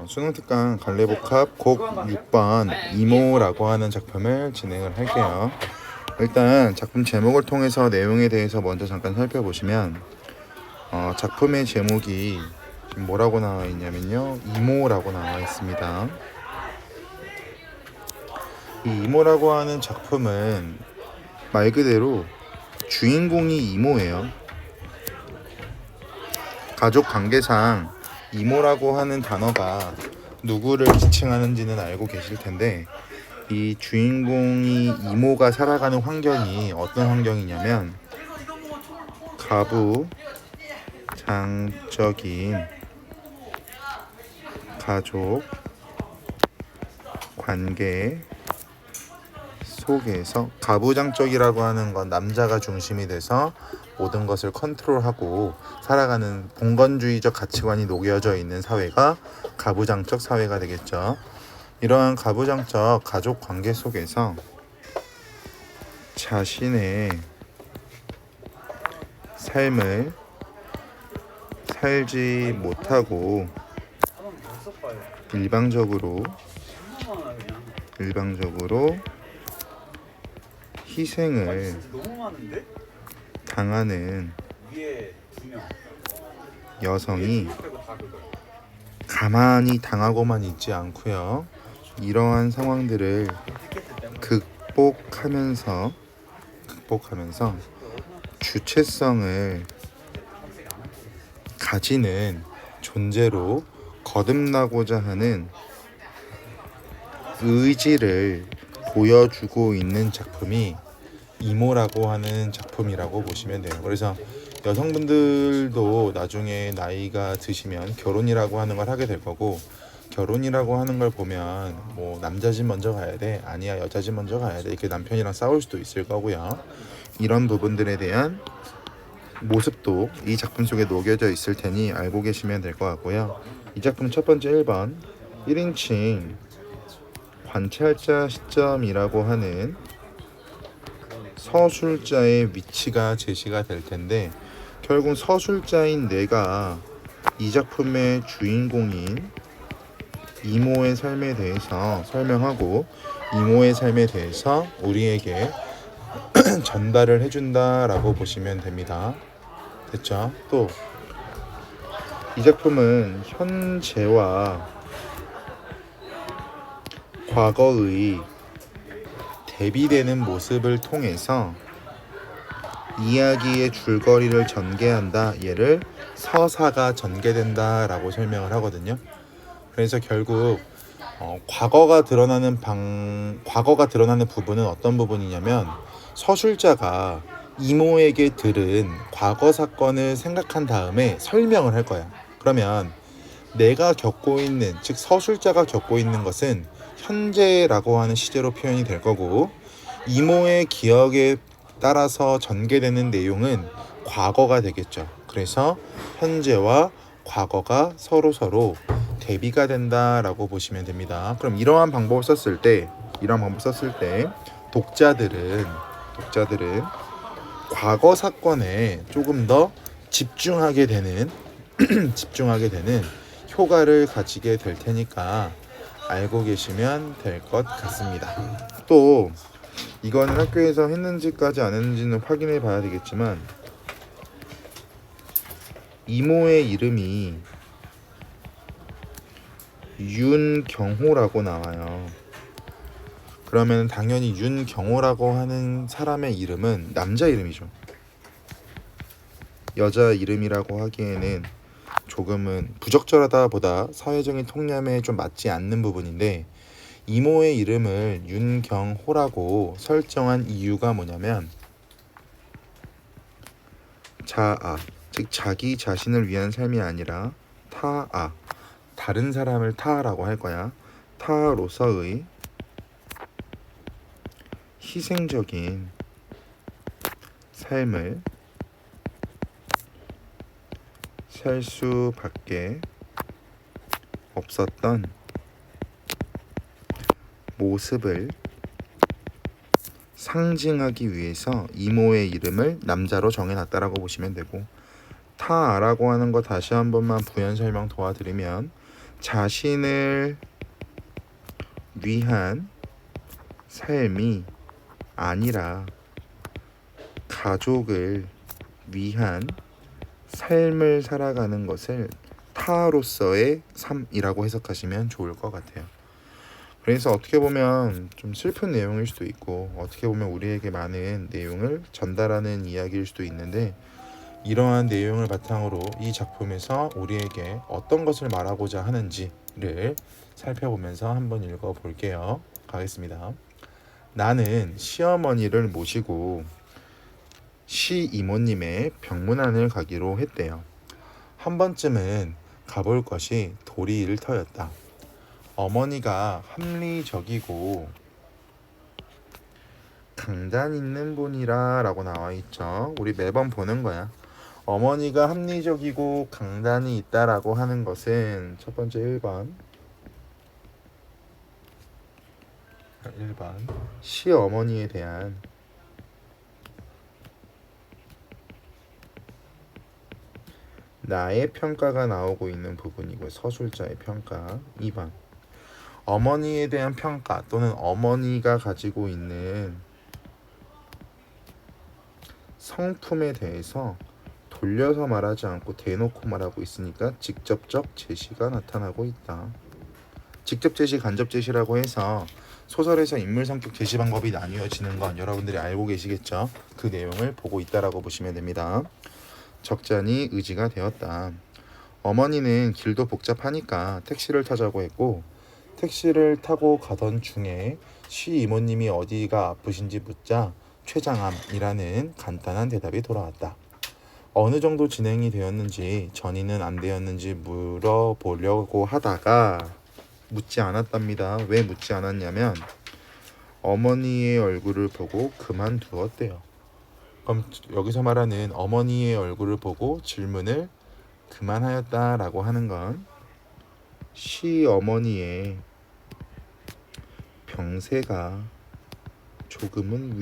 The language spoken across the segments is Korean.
수능 특강 갈래복합 곡 6번 이모라고 하는 작품을 진행을 할게요. 일단 작품 제목을 통해서 내용에 대해서 먼저 잠깐 살펴보시면 작품의 제목이 지금 뭐라고 나와 있냐면요, 이모라고 나와 있습니다. 이 이모라고 하는 작품은 말 그대로 주인공이 이모예요. 가족 관계상 이모라고 하는 단어가 누구를 지칭하는지는 알고 계실 텐데, 이 주인공이 이모가 살아가는 환경이 어떤 환경이냐면 가부장적인 가족 관계 속에서, 가부장적이라고 하는 건 남자가 중심이 돼서 모든 것을 컨트롤하고 살아가는 봉건주의적 가치관이 녹여져 있는 사회가 가부장적 사회가 되겠죠. 이러한 가부장적 가족 관계 속에서 자신의 삶을 살지 못하고 일방적으로 희생을 당하는 여성이 가만히 당하고만 있지 않고요, 이러한 상황들을 극복하면서 주체성을 가지는 존재로 거듭나고자 하는 의지를 보여주고 있는 작품이 이모라고 하는 작품이라고 보시면 돼요. 그래서 여성분들도 나중에 나이가 드시면 결혼이라고 하는 걸 하게 될 거고, 결혼이라고 하는 걸 보면 뭐 남자 집 먼저 가야 돼, 아니야 여자 집 먼저 가야 돼, 이렇게 남편이랑 싸울 수도 있을 거고요. 이런 부분들에 대한 모습도 이 작품 속에 녹여져 있을 테니 알고 계시면 될 것 같고요. 이 작품 첫 번째 1번 1인칭 관찰자 시점이라고 하는 서술자의 위치가 제시가 될 텐데, 결국 서술자인 내가 이 작품의 주인공인 이모의 삶에 대해서 설명하고, 이모의 삶에 대해서 우리에게 전달을 해준다라고 보시면 됩니다. 됐죠? 또 이 작품은 현재와 과거의 대비되는 모습을 통해서 이야기의 줄거리를 전개한다. 얘를 서사가 전개된다 라고 설명을 하거든요. 그래서 결국 과거가 드러나는 부분은 어떤 부분이냐면, 서술자가 이모에게 들은 과거 사건을 생각한 다음에 설명을 할 거야. 그러면 내가 겪고 있는, 즉 서술자가 겪고 있는 것은 현재라고 하는 시제로 표현이 될 거고, 이모의 기억에 따라서 전개되는 내용은 과거가 되겠죠. 그래서 현재와 과거가 서로 대비가 된다라고 보시면 됩니다. 그럼 이러한 방법을 썼을 때 독자들은 과거 사건에 조금 더 집중하게 되는 효과를 가지게 될 테니까 알고 계시면 될 것 같습니다. 또 이거는 학교에서 했는지까지 안 했는지는 확인해 봐야 되겠지만, 이모의 이름이 윤경호라고 나와요. 그러면 당연히 윤경호라고 하는 사람의 이름은 남자 이름이죠. 여자 이름이라고 하기에는 조금은 부적절하다 보다 사회적인 통념에 좀 맞지 않는 부분인데, 이모의 이름을 윤경호라고 설정한 이유가 뭐냐면, 자아, 즉 자기 자신을 위한 삶이 아니라 타아, 다른 사람을 타라고 할 거야. 타로서의 희생적인 삶을 살 수밖에 없었던 모습을 상징하기 위해서 이모의 이름을 남자로 정해놨다라고 보시면 되고, 타라고 하는 거 다시 한 번만 부연 설명 도와드리면, 자신을 위한 삶이 아니라 가족을 위한 삶을 살아가는 것을 타로서의 삶이라고 해석하시면 좋을 것 같아요. 그래서 어떻게 보면 좀 슬픈 내용일 수도 있고, 어떻게 보면 우리에게 많은 내용을 전달하는 이야기일 수도 있는데, 이러한 내용을 바탕으로 이 작품에서 우리에게 어떤 것을 말하고자 하는지를 살펴보면서 한번 읽어볼게요. 가겠습니다. 나는 시어머니를 모시고 시이모님의 병문안을 가기로 했대요. 한 번쯤은 가볼 것이 도리일 터였다. 어머니가 합리적이고 강단 있는 분이라 라고 나와 있죠. 우리 매번 보는 거야. 어머니가 합리적이고 강단이 있다라고 하는 것은 첫 번째 1번 시어머니에 대한 나의 평가가 나오고 있는 부분이고, 서술자의 평가. 2번 어머니에 대한 평가 또는 어머니가 가지고 있는 성품에 대해서 돌려서 말하지 않고 대놓고 말하고 있으니까 직접적 제시가 나타나고 있다. 직접 제시, 간접 제시라고 해서 소설에서 인물 성격 제시 방법이 나뉘어지는 건 여러분들이 알고 계시겠죠? 그 내용을 보고 있다라고 보시면 됩니다. 적잖이 의지가 되었다. 어머니는 길도 복잡하니까 택시를 타자고 했고, 택시를 타고 가던 중에 시이모님이 어디가 아프신지 묻자 췌장암이라는 간단한 대답이 돌아왔다. 어느 정도 진행이 되었는지 전이는 안 되었는지 물어보려고 하다가 묻지 않았답니다. 왜 묻지 않았냐면 어머니의 얼굴을 보고 그만두었대요. 그럼 여기서 말하는 어머니의 얼굴을 보고 질문을 그만하였다라고 하는 건 시어머니의 병세가 조금은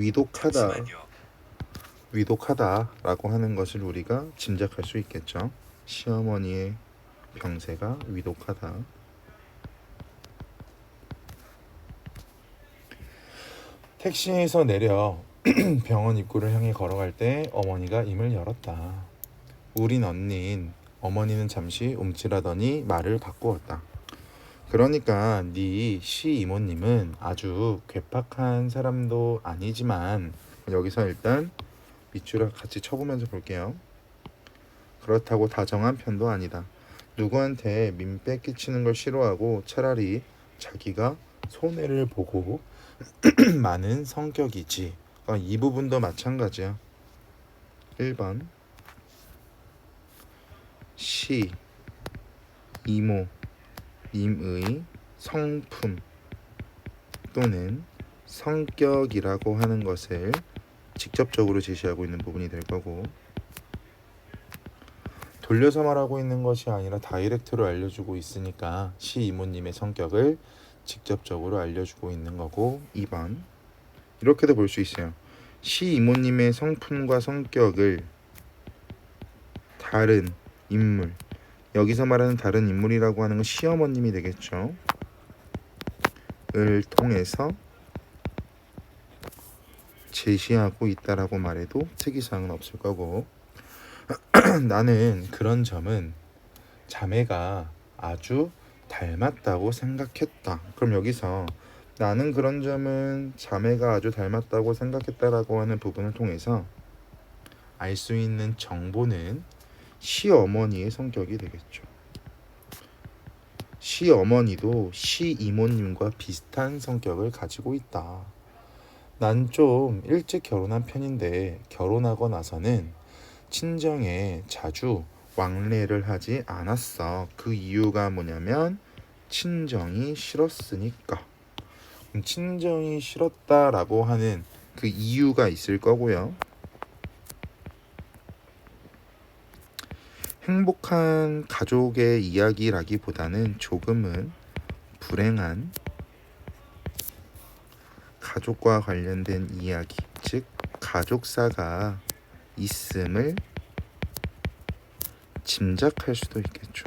위독하다라고 하는 것을 우리가 짐작할 수 있겠죠. 시어머니의 병세가 위독하다. 택시에서 내려 병원 입구를 향해 걸어갈 때 어머니가 임을 열었다. 우린 언닌. 어머니는 잠시 움찔하더니 말을 바꾸었다. 그러니까 네 시이모님은 아주 괴팍한 사람도 아니지만, 여기서 일단 밑줄을 같이 쳐보면서 볼게요. 그렇다고 다정한 편도 아니다. 누구한테 민폐 끼치는 걸 싫어하고 차라리 자기가 손해를 보고 많은 성격이지. 이 부분도 마찬가지야. 1번 시 이모님의 성품 또는 성격이라고 하는 것을 직접적으로 제시하고 있는 부분이 될 거고, 돌려서 말하고 있는 것이 아니라 다이렉트로 알려주고 있으니까 시이모님의 성격을 직접적으로 알려주고 있는 거고. 2번 이렇게도 볼 수 있어요. 시이모님의 성품과 성격을 다른 인물, 여기서 말하는 다른 인물이라고 하는 건 시어머님이 되겠죠. 을 통해서 제시하고 있다라고 말해도 특이사항은 없을 거고, 나는 그런 점은 자매가 아주 닮았다고 생각했다. 그럼 여기서 나는 그런 점은 자매가 아주 닮았다고 생각했다라고 하는 부분을 통해서 알 수 있는 정보는 시어머니의 성격이 되겠죠. 시어머니도 시이모님과 비슷한 성격을 가지고 있다. 난 좀 일찍 결혼한 편인데 결혼하고 나서는 친정에 자주 왕래를 하지 않았어. 그 이유가 뭐냐면 친정이 싫었으니까. 친정이 싫었다라고 하는 그 이유가 있을 거고요. 행복한 가족의 이야기라기보다는 조금은 불행한 가족과 관련된 이야기, 즉 가족사가 있음을 짐작할 수도 있겠죠.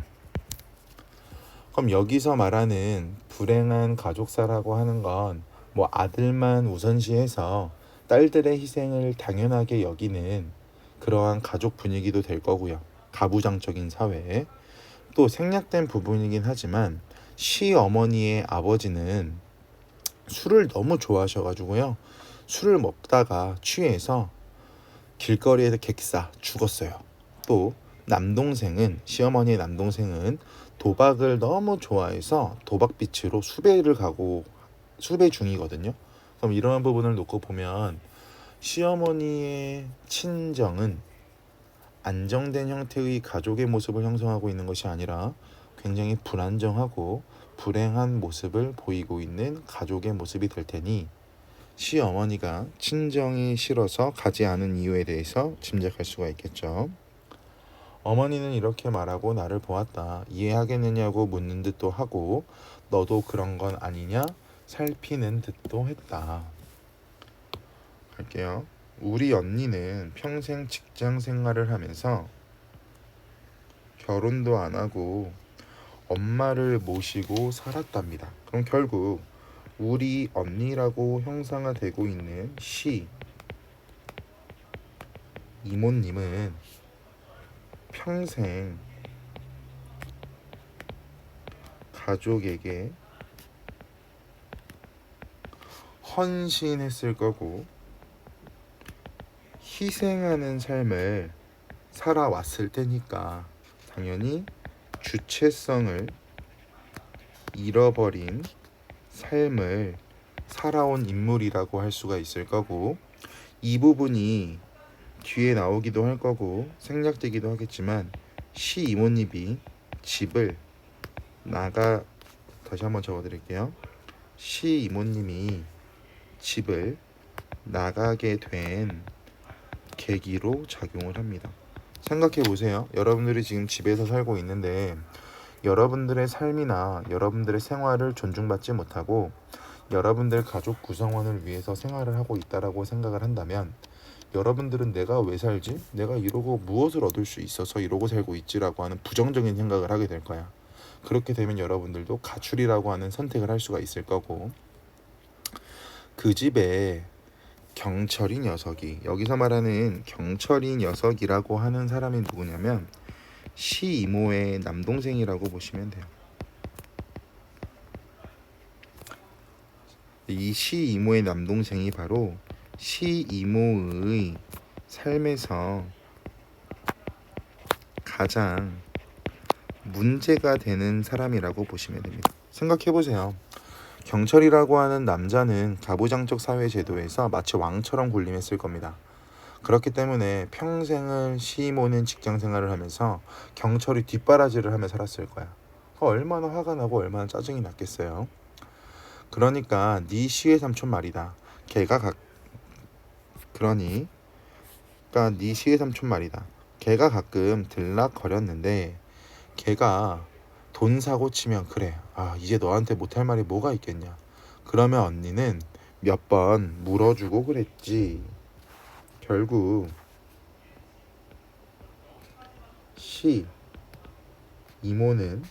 그럼 여기서 말하는 불행한 가족사라고 하는 건 뭐 아들만 우선시해서 딸들의 희생을 당연하게 여기는 그러한 가족 분위기도 될 거고요. 가부장적인 사회에 또 생략된 부분이긴 하지만 시어머니의 아버지는 술을 너무 좋아하셔가지고요. 술을 먹다가 취해서 길거리에서 객사 죽었어요. 또 남동생은 시어머니의 남동생은 도박을 너무 좋아해서 도박빚으로 수배 중이거든요. 그럼 이러한 부분을 놓고 보면 시어머니의 친정은 안정된 형태의 가족의 모습을 형성하고 있는 것이 아니라 굉장히 불안정하고 불행한 모습을 보이고 있는 가족의 모습이 될 테니 시어머니가 친정이 싫어서 가지 않은 이유에 대해서 짐작할 수가 있겠죠. 어머니는 이렇게 말하고 나를 보았다. 이해하겠느냐고 묻는 듯도 하고 너도 그런 건 아니냐 살피는 듯도 했다. 갈게요. 우리 언니는 평생 직장 생활을 하면서 결혼도 안 하고 엄마를 모시고 살았답니다. 그럼 결국 우리 언니라고 형상화되고 있는 시 이모님은 평생 가족에게 헌신했을 거고 희생하는 삶을 살아왔을 테니까 당연히 주체성을 잃어버린 삶을 살아온 인물이라고 할 수가 있을 거고 이 부분이 뒤에 나오기도 할 거고 생략되기도 하겠지만 시 이모님이 집을 다시 한번 적어드릴게요. 시 이모님이 집을 나가게 된 계기로 작용을 합니다. 생각해 보세요. 여러분들이 지금 집에서 살고 있는데 여러분들의 삶이나 여러분들의 생활을 존중받지 못하고 여러분들 가족 구성원을 위해서 생활을 하고 있다라고 생각을 한다면 여러분들은 내가 왜 살지? 내가 이러고 무엇을 얻을 수 있어서 이러고 살고 있지라고 하는 부정적인 생각을 하게 될 거야. 그렇게 되면 여러분들도 가출이라고 하는 선택을 할 수가 있을 거고 그 집에 경철이 녀석이 여기서 말하는 경철이 녀석이라고 하는 사람이 누구냐면 시 이모의 남동생이라고 보시면 돼요. 이 시 이모의 남동생이 바로 시 이모의 삶에서 가장 문제가 되는 사람이라고 보시면 됩니다. 생각해 보세요. 경철이라고 하는 남자는 가부장적 사회 제도에서 마치 왕처럼 군림했을 겁니다. 그렇기 때문에 평생을 시모는 직장 생활을 하면서 경철이 뒷바라지를 하며 살았을 거야. 얼마나 화가 나고 얼마나 짜증이 났겠어요. 그러니까 네 시의 삼촌 말이다. 그러니까 네 시의 삼촌 말이다. 걔가 가끔 들락거렸는데 걔가 돈 사고 치면 그래. 이제 너한테 못할 말이 뭐가 있겠냐. 그러면 언니는 몇 번 물어주고 그랬지. 결국 시 이모는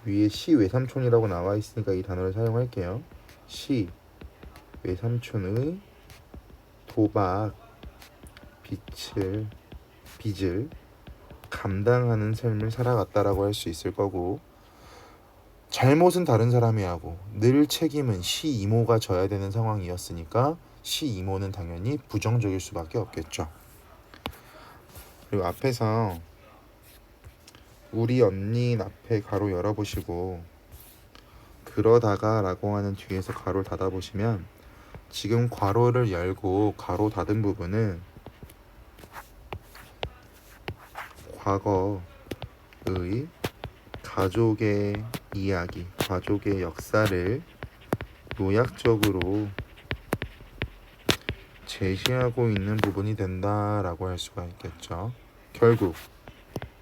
위에 시 외삼촌이라고 나와 있으니까 이 단어를 사용할게요. 시 외삼촌의 도박 빚을 감당하는 삶을 살아갔다라고 할 수 있을 거고 잘못은 다른 사람이 하고 늘 책임은 시 이모가 져야 되는 상황이었으니까 시 이모는 당연히 부정적일 수밖에 없겠죠. 그리고 앞에서 우리 언니 앞에 가로 열어보시고 그러다가 라고 하는 뒤에서 가로를 닫아보시면 지금 괄호를 열고 가로 닫은 부분은 과거의 가족의 이야기, 가족의 역사를 요약적으로 제시하고 있는 부분이 된다라고 할 수가 있겠죠. 결국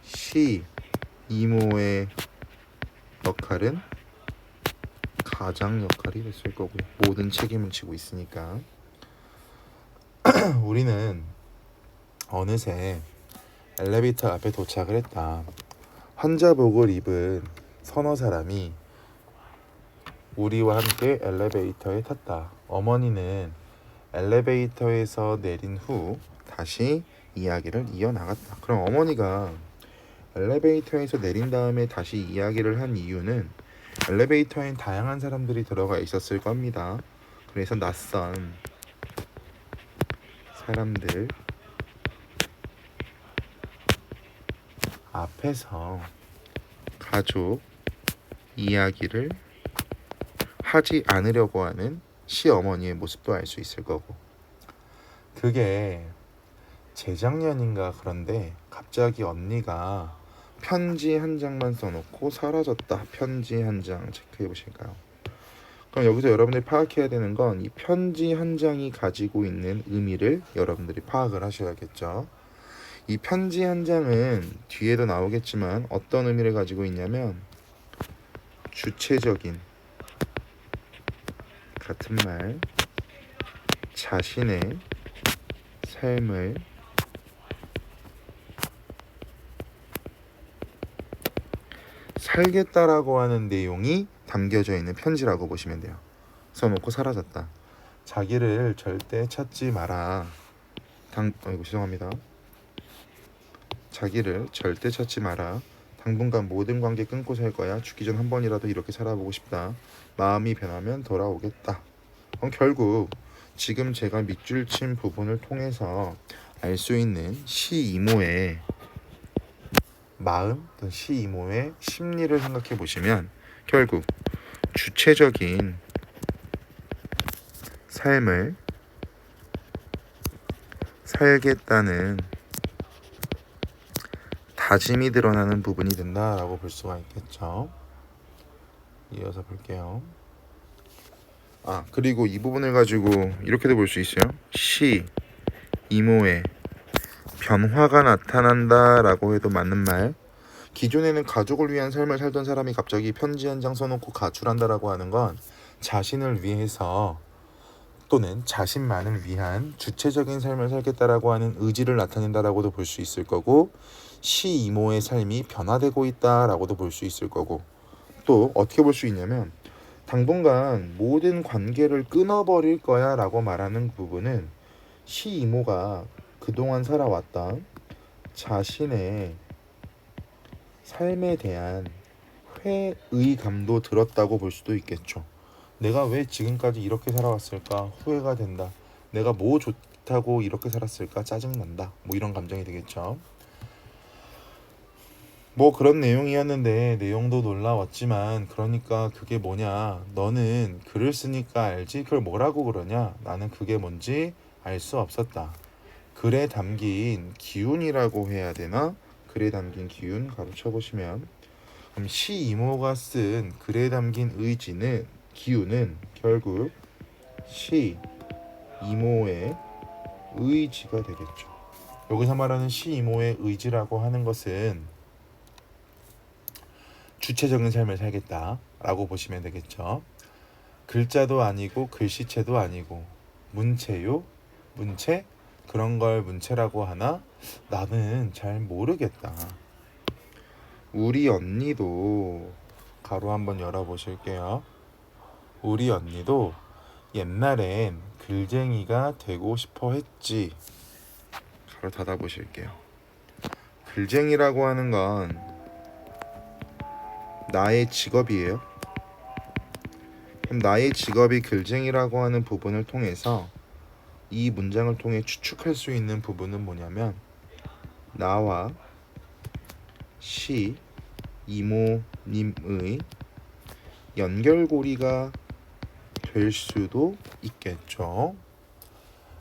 시 이모의 역할은 가장 역할이 됐을 거고요. 모든 책임을 지고 있으니까 우리는 어느새 엘리베이터 앞에 도착을 했다. 환자복을 입은 서너 사람이 우리와 함께 엘리베이터에 탔다. 어머니는 엘리베이터에서 내린 후 다시 이야기를 이어나갔다. 그럼 어머니가 엘리베이터에서 내린 다음에 다시 이야기를 한 이유는 엘리베이터엔 다양한 사람들이 들어가 있었을 겁니다. 그래서 낯선 사람들 앞에서 가족 이야기를 하지 않으려고 하는 시어머니의 모습도 알 수 있을 거고, 그게 재작년인가 그런데 갑자기 언니가 편지 한 장만 써놓고 사라졌다. 편지 한 장 체크해 보실까요? 그럼 여기서 여러분들이 파악해야 되는 건 이 편지 한 장이 가지고 있는 의미를 여러분들이 파악을 하셔야겠죠. 이 편지 한 장은 뒤에도 나오겠지만 어떤 의미를 가지고 있냐면 주체적인, 같은 말, 자신의 삶을 살겠다라고 하는 내용이 담겨져 있는 편지라고 보시면 돼요. 써놓고 사라졌다. 자기를 절대 찾지 마라. 죄송합니다. 자기를 절대 찾지 마라. 당분간 모든 관계 끊고 살 거야. 죽기 전 한 번이라도 이렇게 살아보고 싶다. 마음이 변하면 돌아오겠다. 그럼 결국 지금 제가 밑줄 친 부분을 통해서 알 수 있는 시이모의 마음 또는 시이모의 심리를 생각해 보시면 결국 주체적인 삶을 살겠다는 다짐이 드러나는 부분이 된다라고 볼 수가 있겠죠. 이어서 볼게요. 그리고 이 부분을 가지고 이렇게도 볼 수 있어요. 시 이모의 변화가 나타난다라고 해도 맞는 말. 기존에는 가족을 위한 삶을 살던 사람이 갑자기 편지 한 장 써놓고 가출한다라고 하는 건 자신을 위해서 또는 자신만을 위한 주체적인 삶을 살겠다라고 하는 의지를 나타낸다라고도 볼 수 있을 거고, 시 이모의 삶이 변화되고 있다라고도 볼 수 있을 거고, 또 어떻게 볼 수 있냐면 당분간 모든 관계를 끊어버릴 거야 라고 말하는 부분은 시 이모가 그동안 살아왔던 자신의 삶에 대한 회의감도 들었다고 볼 수도 있겠죠. 내가 왜 지금까지 이렇게 살아왔을까 후회가 된다. 내가 뭐 좋다고 이렇게 살았을까 짜증난다. 뭐 이런 감정이 되겠죠. 뭐 그런 내용이었는데 내용도 놀라웠지만, 그러니까 그게 뭐냐, 너는 글을 쓰니까 알지 그걸 뭐라고 그러냐, 나는 그게 뭔지 알 수 없었다. 글에 담긴 기운이라고 해야 되나, 글에 담긴 기운 가로 쳐보시면, 그럼 시 이모가 쓴 글에 담긴 의지는, 기운은 결국 시 이모의 의지가 되겠죠. 여기서 말하는 시 이모의 의지라고 하는 것은 주체적인 삶을 살겠다라고 보시면 되겠죠. 글자도 아니고 글씨체도 아니고 문체요? 문체? 그런 걸 문체라고 하나? 나는 잘 모르겠다. 우리 언니도 가로 한번 열어보실게요. 우리 언니도 옛날엔 글쟁이가 되고 싶어 했지. 가로 닫아보실게요. 글쟁이라고 하는 건 나의 직업이에요. 그럼 나의 직업이 글쟁이라고 하는 부분을 통해서 이 문장을 통해 추측할 수 있는 부분은 뭐냐면, 나와 시 이모님의 연결고리가 될 수도 있겠죠.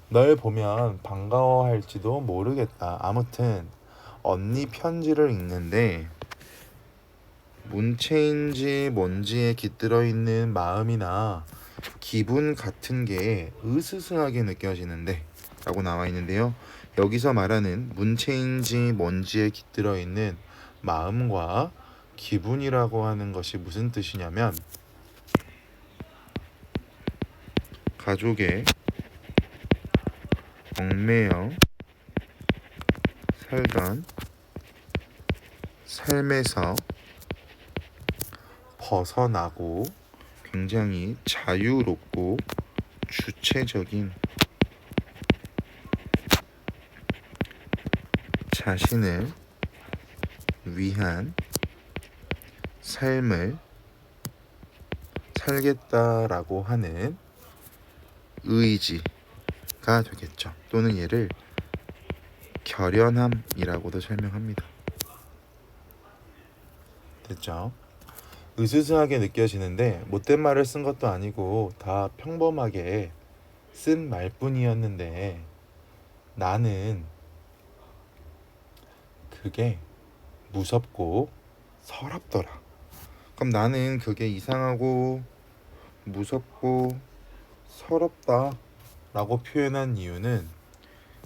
널 보면 반가워할지도 모르겠다. 아무튼 언니 편지를 읽는데 문체인지 뭔지에 깃들어 있는 마음이나 기분 같은 게 으스스하게 느껴지는데 라고 나와 있는데요. 여기서 말하는 문체인지 뭔지에 깃들어 있는 마음과 기분이라고 하는 것이 무슨 뜻이냐면, 가족의 얽매여 살던 삶에서 벗어나고 굉장히 자유롭고 주체적인 자신을 위한 삶을 살겠다라고 하는 의지가 되겠죠. 또는 얘를 결연함이라고도 설명합니다. 됐죠? 으스스하게 느껴지는데 못된 말을 쓴 것도 아니고 다 평범하게 쓴 말뿐이었는데 나는 그게 무섭고 서럽더라. 그럼 나는 그게 이상하고 무섭고 서럽다 라고 표현한 이유는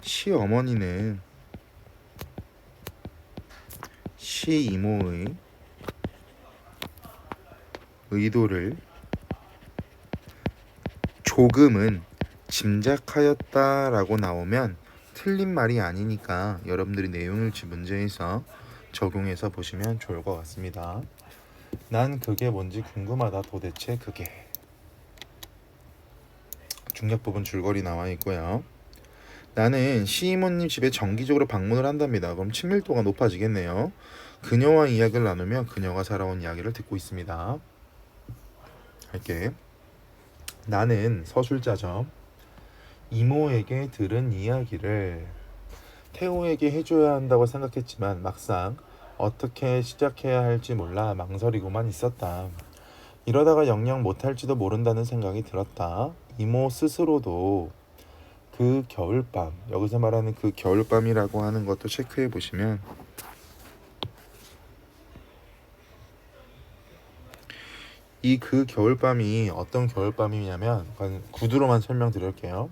시어머니는 시이모의 의도를 조금은 짐작하였다라고 나오면 틀린 말이 아니니까 여러분들이 내용일치 문제에서 적용해서 보시면 좋을 것 같습니다. 난 그게 뭔지 궁금하다. 도대체 그게. 중력 부분 줄거리 나와 있고요. 나는 시이모님 집에 정기적으로 방문을 한답니다. 그럼 친밀도가 높아지겠네요. 그녀와 이야기를 나누며 그녀가 살아온 이야기를 듣고 있습니다. 할게. 나는 서술자죠. 이모에게 들은 이야기를 태호에게 해줘야 한다고 생각했지만 막상 어떻게 시작해야 할지 몰라 망설이고만 있었다. 이러다가 영영 못할지도 모른다는 생각이 들었다. 이모 스스로도 그 겨울밤, 여기서 말하는 그 겨울밤이라고 하는 것도 체크해 보시면 이 그 겨울밤이 어떤 겨울밤이냐면 구두로만 설명드릴게요.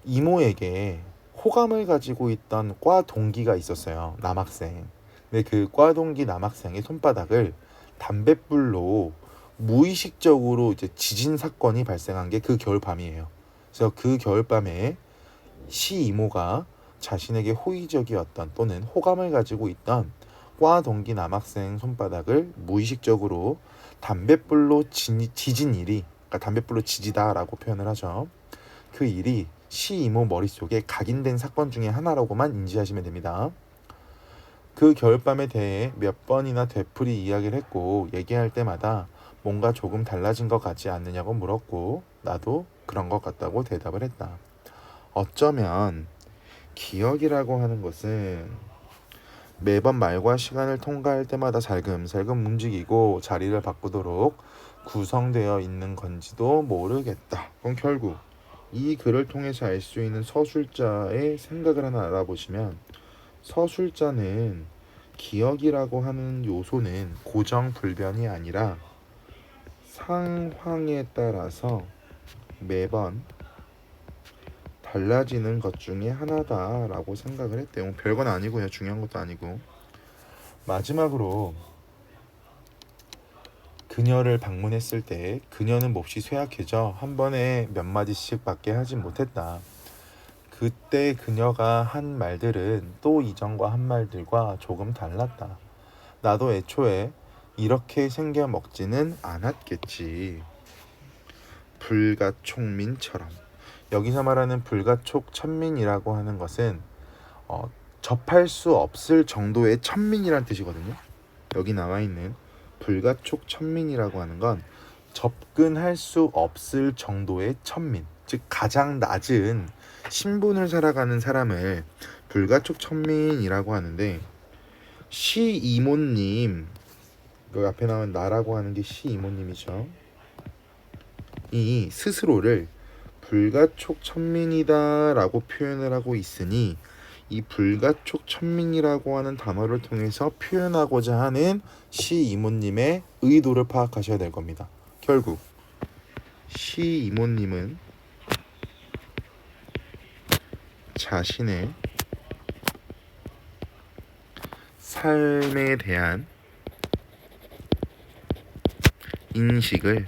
이모에게 호감을 가지고 있던 과 동기가 있었어요. 남학생. 근데 그 과 동기 남학생의 손바닥을 담뱃불로 무의식적으로 이제 지진 사건이 발생한 게 그 겨울밤이에요. 그래서 그 겨울밤에 시이모가 자신에게 호의적이었던 또는 호감을 가지고 있던 과 동기 남학생 손바닥을 무의식적으로 담뱃불로 지진 일이, 그러니까 담뱃불로 지지다라고 표현을 하죠. 그 일이 시이모 머릿속에 각인된 사건 중에 하나라고만 인지하시면 됩니다. 그 겨울밤에 대해 몇 번이나 되풀이 이야기를 했고 얘기할 때마다 뭔가 조금 달라진 것 같지 않느냐고 물었고 나도 그런 것 같다고 대답을 했다. 어쩌면 기억이라고 하는 것은 매번 말과 시간을 통과할 때마다 살금살금 움직이고 자리를 바꾸도록 구성되어 있는 건지도 모르겠다. 그럼 결국 이 글을 통해서 알 수 있는 서술자의 생각을 하나 알아보시면 서술자는 기억이라고 하는 요소는 고정불변이 아니라 상황에 따라서 매번 달라지는 것 중에 하나다라고 생각을 했대요. 별건 아니고요. 중요한 것도 아니고. 마지막으로 그녀를 방문했을 때 그녀는 몹시 쇠약해져 한 번에 몇 마디씩 밖에 하지 못했다. 그때 그녀가 한 말들은 또 이전과 한 말들과 조금 달랐다. 나도 애초에 이렇게 생겨 먹지는 않았겠지. 불가촉민처럼. 여기서 말하는 불가촉천민이라고 하는 것은 접할 수 없을 정도의 천민이란 뜻이거든요. 여기 나와 있는 불가촉천민이라고 하는 건 접근할 수 없을 정도의 천민, 즉 가장 낮은 신분을 살아가는 사람을 불가촉천민이라고 하는데 시이모님, 그 앞에 나온 나라고 하는 게 시이모님이죠. 이 스스로를 불가촉천민이다 라고 표현을 하고 있으니 이 불가촉천민이라고 하는 단어를 통해서 표현하고자 하는 시이모님의 의도를 파악하셔야 될 겁니다. 결국 시이모님은 자신의 삶에 대한 인식을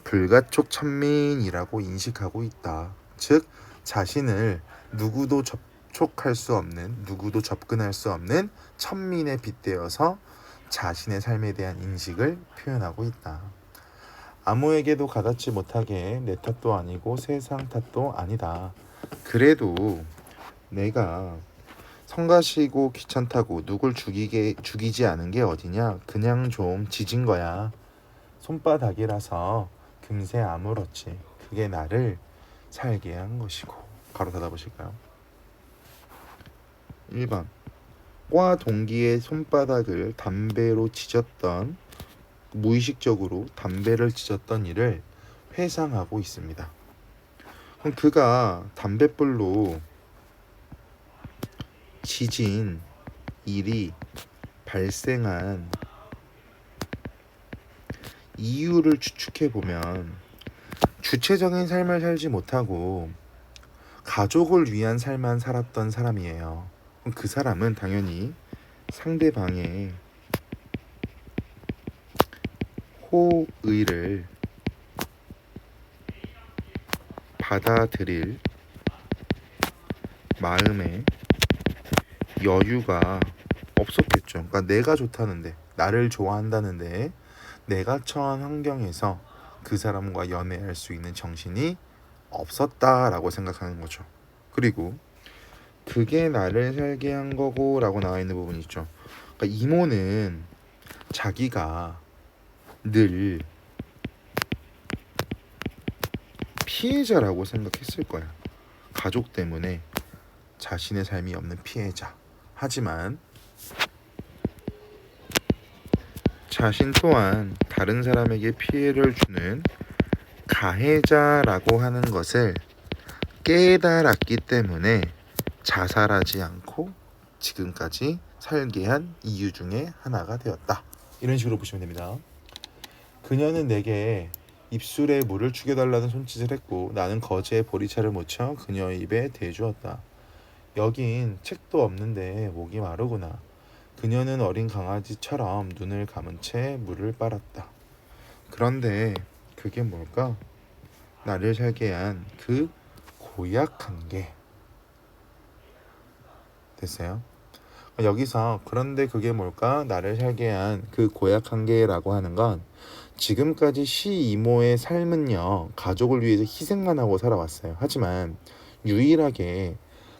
불가촉천민이라고 인식하고 있다. 즉 자신을 누구도 접촉할 수 없는, 누구도 접근할 수 없는 천민에 빗대어서 자신의 삶에 대한 인식을 표현하고 있다. 아무에게도 가닿지 못하게 내 탓도 아니고 세상 탓도 아니다. 그래도 내가 성가시고 귀찮다고 누굴 죽이지 않은 게 어디냐? 그냥 좀 지진 거야. 손바닥이라서 금세 아물었지. 그게 나를 살게 한 것이고. 가로 닫아 보실까요? 1번. 과 동기의 손바닥을 담배로 찢었던, 무의식적으로 담배를 찢었던 일을 회상하고 있습니다. 그럼 그가 담뱃불로 지진 일이 발생한 이유를 추측해 보면 주체적인 삶을 살지 못하고 가족을 위한 삶만 살았던 사람이에요. 그럼 그 사람은 당연히 상대방의 호의를 받아들일 마음에 여유가 없었겠죠. 그러니까 내가 좋다는데, 나를 좋아한다는데 내가 처한 환경에서 그 사람과 연애할 수 있는 정신이 없었다라고 생각하는 거죠. 그리고 그게 나를 살게 한 거고 라고 나와 있는 부분이 있죠. 그러니까 이모는 자기가 늘 피해자라고 생각했을 거야. 가족 때문에 자신의 삶이 없는 피해자. 하지만 자신 또한 다른 사람에게 피해를 주는 가해자라고 하는 것을 깨달았기 때문에 자살하지 않고 지금까지 살게 한 이유 중에 하나가 되었다. 이런 식으로 보시면 됩니다. 그녀는 내게 입술에 물을 죽여달라는 손짓을 했고 나는 거제에 보리차를 묻혀 그녀의 입에 대주었다. 여긴 책도 없는데 목이 마르구나. 그녀는 어린 강아지처럼 눈을 감은 채 물을 빨았다. 그런데 그게 뭘까? 나를 살게 한 그 고약한 게. 됐어요? 여기서 그런데 그게 뭘까? 나를 살게 한 그 고약한 게라고 하는 건 지금까지 시이모의 삶은요, 가족을 위해서 희생만 하고 살아왔어요. 하지만 유일하게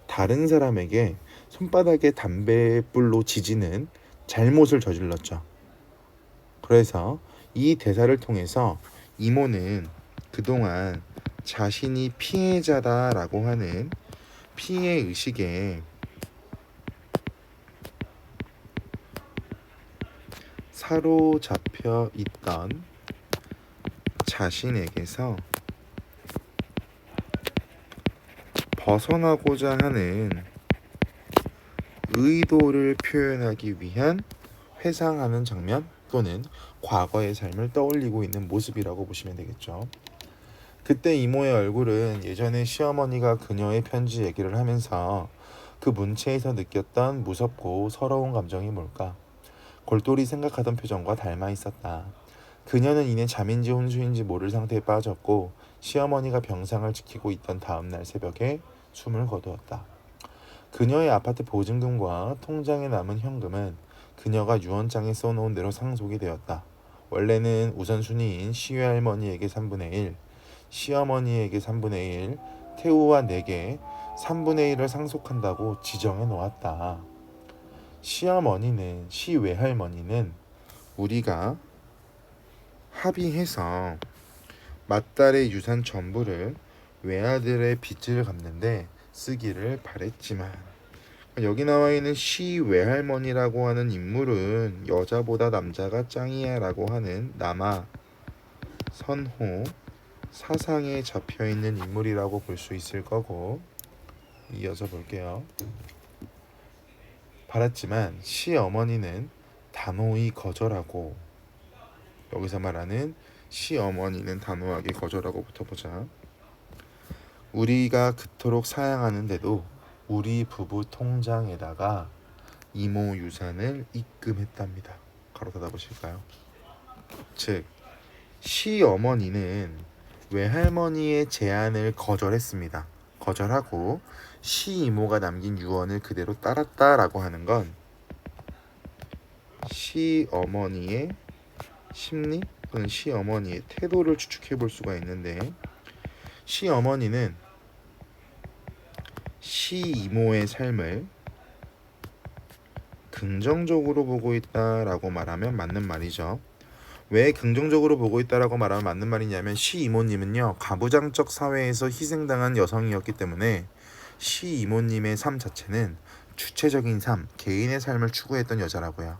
다른 사람에게 손바닥에 담배불로 지지는 잘못을 저질렀죠. 그래서 이 대사를 통해서 이모는 그동안 자신이 피해자다라고 하는 피해 의식에 사로잡혀 있던 자신에게서 벗어나고자 하는 의도를 표현하기 위한 회상하는 장면 또는 과거의 삶을 떠올리고 있는 모습이라고 보시면 되겠죠. 그때 이모의 얼굴은 예전에 시어머니가 그녀의 편지 얘기를 하면서 그 문체에서 느꼈던 무섭고 서러운 감정이 뭘까? 골똘히 생각하던 표정과 닮아 있었다. 그녀는 이내 잠인지 혼수인지 모를 상태에 빠졌고 시어머니가 병상을 지키고 있던 다음날 새벽에 숨을 거두었다. 그녀의 아파트 보증금과 통장에 남은 현금은 그녀가 유언장에 써놓은 대로 상속이 되었다. 원래는 우선순위인 시외할머니에게 3분의 1, 시어머니에게 3분의 1, 태우와 내게 3분의 1을 상속한다고 지정해 놓았다. 시외할머니는 우리가 합의해서 맏딸의 유산 전부를 외아들의 빚을 갚는데 쓰기를 바랬지만, 여기 나와 있는 시외할머니라고 하는 인물은 여자보다 남자가 짱이야 라고 하는 남아 선호 사상에 잡혀있는 인물이라고 볼 수 있을 거고, 이어서 볼게요. 바랐지만 시어머니는 단호히 거절하고, 여기서 말하는 시어머니는 단호하게 거절하고부터 보자. 우리가 그토록 사양하는데도 우리 부부 통장에다가 이모 유산을 입금했답니다. 가로 닫아 보실까요? 즉 시어머니는 외할머니의 제안을 거절했습니다. 거절하고 시이모가 남긴 유언을 그대로 따랐다라고 하는 건 시어머니의 심리 또는 시어머니의 태도를 추측해 볼 수가 있는데, 시어머니는 시이모의 삶을 긍정적으로 보고 있다라고 말하면 맞는 말이죠. 왜 긍정적으로 보고 있다라고 말하면 맞는 말이냐면, 시이모님은요 가부장적 사회에서 희생당한 여성이었기 때문에 시이모님의 삶 자체는 주체적인 삶, 개인의 삶을 추구했던 여자라고요.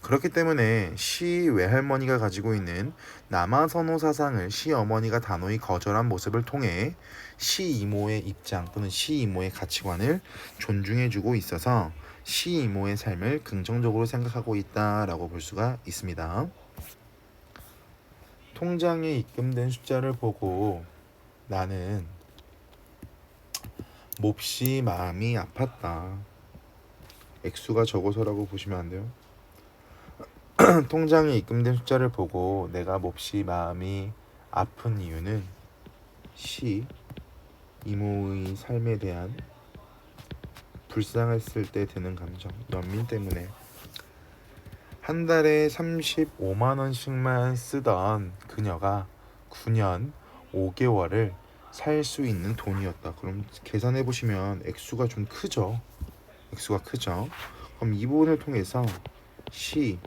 그렇기 때문에 시 외할머니가 가지고 있는 남아선호 사상을 시어머니가 단호히 거절한 모습을 통해 시이모의 입장 또는 시이모의 가치관을 존중해주고 있어서 시이모의 삶을 긍정적으로 생각하고 있다라고 볼 수가 있습니다. 통장에 입금된 숫자를 보고 나는 몹시 마음이 아팠다. 액수가 적어서라고 보시면 안 돼요. 통장에 입금된 숫자를 보고 내가 몹시 마음이 아픈 이유는 시 이모의 삶에 대한 불쌍했을 때 드는 감정, 연민 때문에. 한 달에 35만 원씩만 쓰던 그녀가 9년 5개월을 살 수 있는 돈이었다. 그럼 계산해 보시면 액수가 좀 크죠. 액수가 크죠. 그럼 이 부분을 통해서 시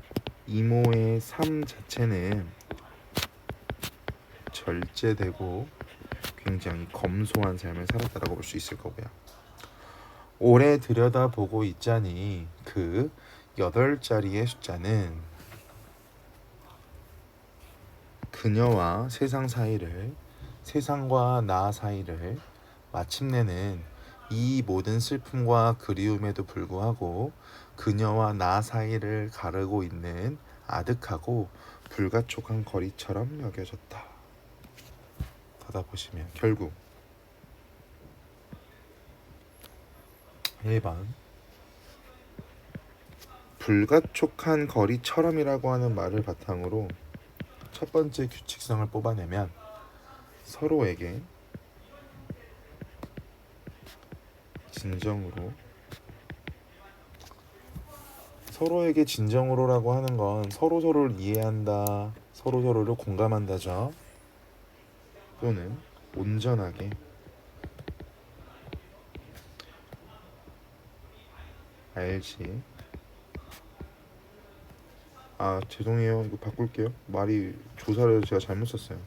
이모의 삶 자체는 절제되고 굉장히 검소한 삶을 살았다라고 볼 수 있을 거고요. 오래 들여다보고 있자니 그 8자리의 숫자는 그녀와 세상 사이를, 세상과 나 사이를, 마침내는 이 모든 슬픔과 그리움에도 불구하고 그녀와 나 사이를 가르고 있는 아득하고 불가촉한 거리처럼 여겨졌다. 받아보시면 결국 1번 불가촉한 거리처럼이라고 하는 말을 바탕으로 첫 번째 규칙성을 뽑아내면 서로에게 진정으로라고 하는 건 서로서로를 이해한다, 서로서로를 공감한다죠. 또는 온전하게 알지. 죄송해요. 이거 바꿀게요. 말이 조사를 제가 잘못 썼어요.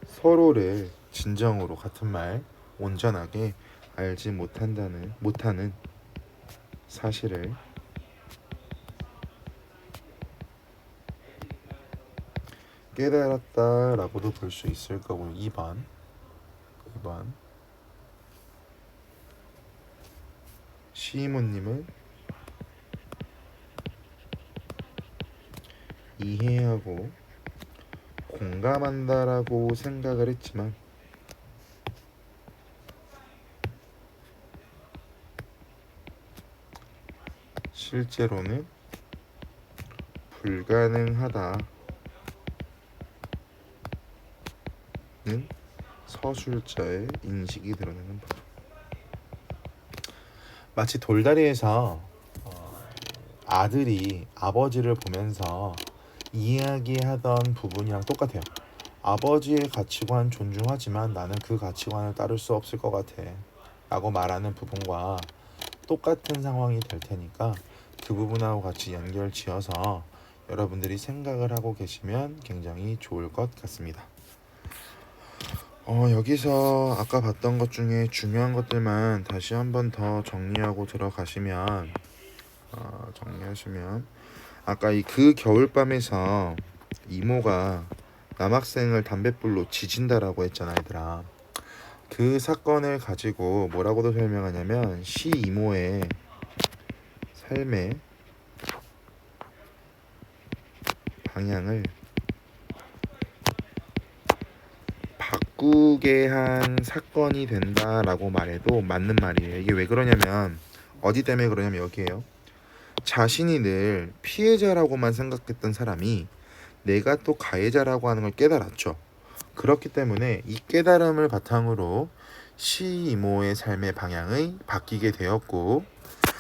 서로를 진정으로, 같은 말, 온전하게 알지 못하는 사실을 깨달았다라고도 볼 수 있을 거고요. 2번 시이모님은 이해하고 공감한다라고 생각을 했지만 실제로는 불가능하다는 서술자의 인식이 드러나는 부분. 마치 돌다리에서 아들이 아버지를 보면서 이야기하던 부분이랑 똑같아요. 아버지의 가치관 존중하지만 나는 그 가치관을 따를 수 없을 것 같아 라고 말하는 부분과 똑같은 상황이 될 테니까 그 부분하고 같이 연결 지어서 여러분들이 생각을 하고 계시면 굉장히 좋을 것 같습니다. 여기서 아까 봤던 것 중에 중요한 것들만 다시 한번 더 정리하고 들어가시면 정리하시면 아까 그 겨울밤에서 이모가 남학생을 담뱃불로 지진다라고 했잖아, 얘들아. 그 사건을 가지고 뭐라고도 설명하냐면 시 이모의 삶의 방향을 바꾸게 한 사건이 된다라고 말해도 맞는 말이에요. 이게 왜 그러냐면, 어디 때문에 그러냐면 여기에요. 자신이 늘 피해자라고만 생각했던 사람이 내가 또 가해자라고 하는 걸 깨달았죠. 그렇기 때문에 이 깨달음을 바탕으로 시이모의 삶의 방향이 바뀌게 되었고,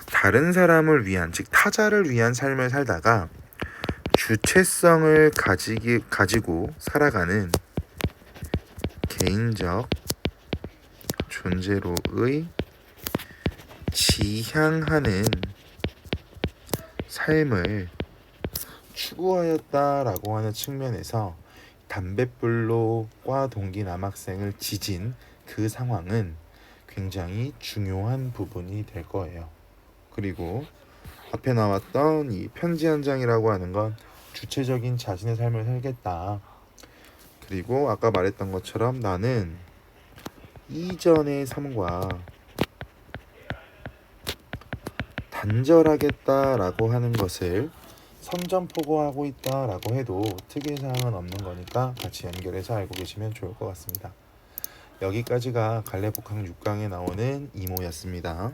다른 사람을 위한, 즉 타자를 위한 삶을 살다가 주체성을 가지고 살아가는 개인적 존재로의 지향하는 삶을 추구하였다라고 하는 측면에서 담뱃불로 과 동기 남학생을 지진 그 상황은 굉장히 중요한 부분이 될 거예요. 그리고 앞에 나왔던 이 편지 한 장이라고 하는 건 주체적인 자신의 삶을 살겠다. 그리고 아까 말했던 것처럼 나는 이전의 삶과 단절하겠다라고 하는 것을 선전포고하고 있다라고 해도 특이사항은 없는 거니까 같이 연결해서 알고 계시면 좋을 것 같습니다. 여기까지가 갈래복학 6강에 나오는 이모였습니다.